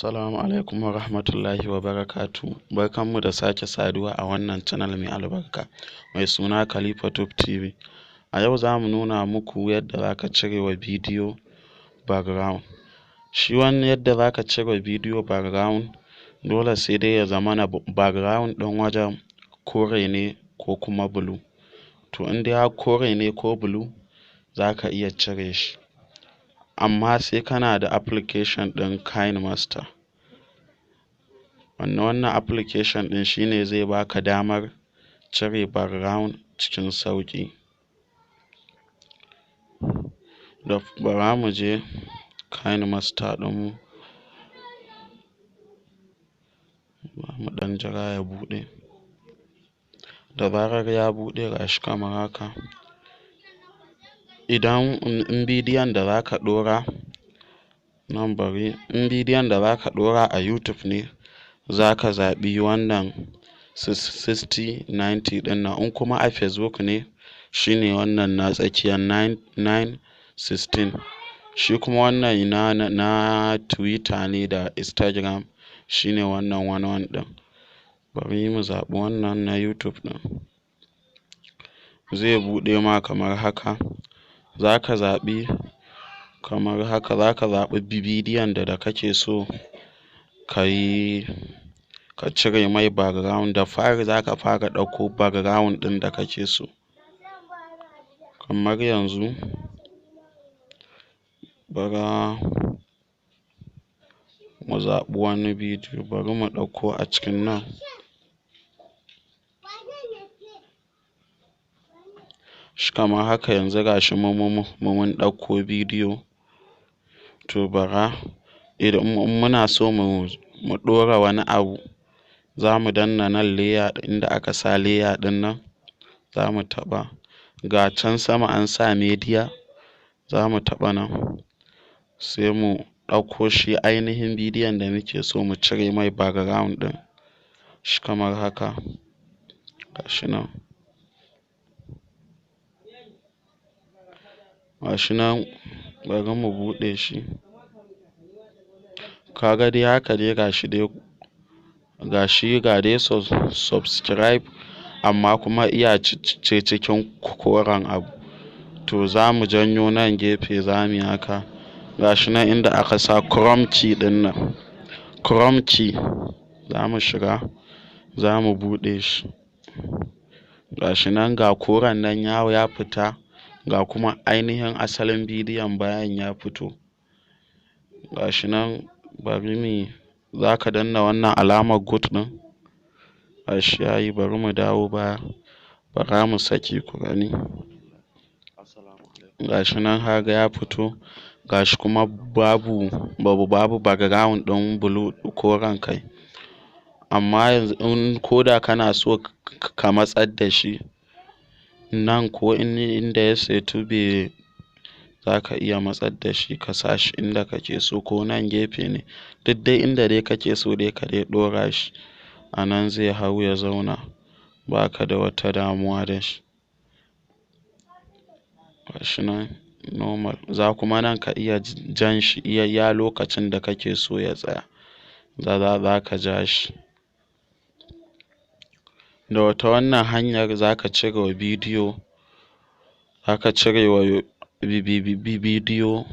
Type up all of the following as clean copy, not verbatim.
Assalamu alaikum wa rahmatullahi wa barakatu. Barkanmu da sake saduwa a wannan channel mai albarka mai suna kHALIFATUBU TV. A yau za mu nuna muku yadda za ka cire wa bidiyo background. Shi wannan yadda za ka cire bidiyo background dole sai dai ya zama na background ɗin wajen kore ne ko kuma blue. To in dai kore ne ko blue za ka iya cire shi. Amma sai kana da application ɗin KineMaster. Wannan application ɗin shine zai baka damar cire background cikin sauƙi. Da bara mu je KineMaster ɗinmu, mu ɗan jira ya buɗe. Da zarar ya buɗe gashi kamar haka. Idan in bidiyon da za ka ɗora nan bari in bidiyon da za ka ɗora a YouTube ne za ka zaɓi wannan 60-90 ɗin nan, in kuma a Facebook ne shine wannan na tsakiyar 9-16. Shi kuma wannan na Twitter ne da Instagram shine wannan 11 ɗin. Bari mu zaɓi wannan na YouTube ɗin. Zai buɗe ma kamar haka. Za ka zaɓi kamar haka, za ka zaɓi bidiyon da kake so ka cire mai background. Da fari za ka fara ɗauko background ɗin da kake so. Kamar yanzu bara mu zaɓi wani bidiyo, bari mu ɗauko a cikin nan. Shi kamar haka yanzu gashi mun ɗauko bidiyo. To bara idan muna so mu ɗora wani abu za mu danna nan layer inda aka sa layer ɗin nan, za mu taɓa. Ga can sama an sa media, za mu taɓa nan sai mu ɗauko shi ainihin bidiyon da muke so mu cire mai background ɗin. Shi kamar haka gashi nan. Gashi nan bari mu buɗe shi. Kaga dai haka dai gashi dai ga dai subscribe amma kuma iya cikin koren abu. To za mu janyo nan gefe za mu yi haka. Gashi nan inda aka sa Chrome key ɗin nan. Chrome key za mu shiga, za mu buɗe shi. Gashi nan ga koren nan ya fita, ga kuma ainihin asalin bidiyon bayan ya fito. Gashi nan bari za ka danna wannan alamar good ɗin. Gashi yayi, bari mu dawo baya. Bara mu saki ku gani. Gashi nan haga ya fito. Gashi kuma babu background ɗin blue koren kai. Amma yanzu in koda kana so ka matsar da shi nan ko inda ya setu za ka iya matsar da shi ka sa shi inda kake so, ko nan gefe ne. Duk dai inda dai kake so dai ka dai ɗora shi. A nan zai hau ya zauna ba ka da wata damuwa da shi. Gashi nan normal. Za kuma nan ka iya jan shi iya lokacin da kake so ya tsaya. Za ka ja shi. Da wata wannan hanyar za ka cire wa bidiyo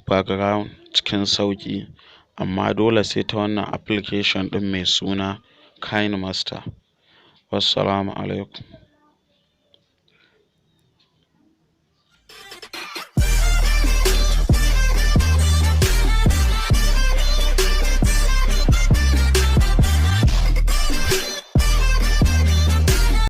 background cikin sauƙi. Amma dole sai ta wannan application ɗin mai suna KineMaster. Wassalamu alaikum.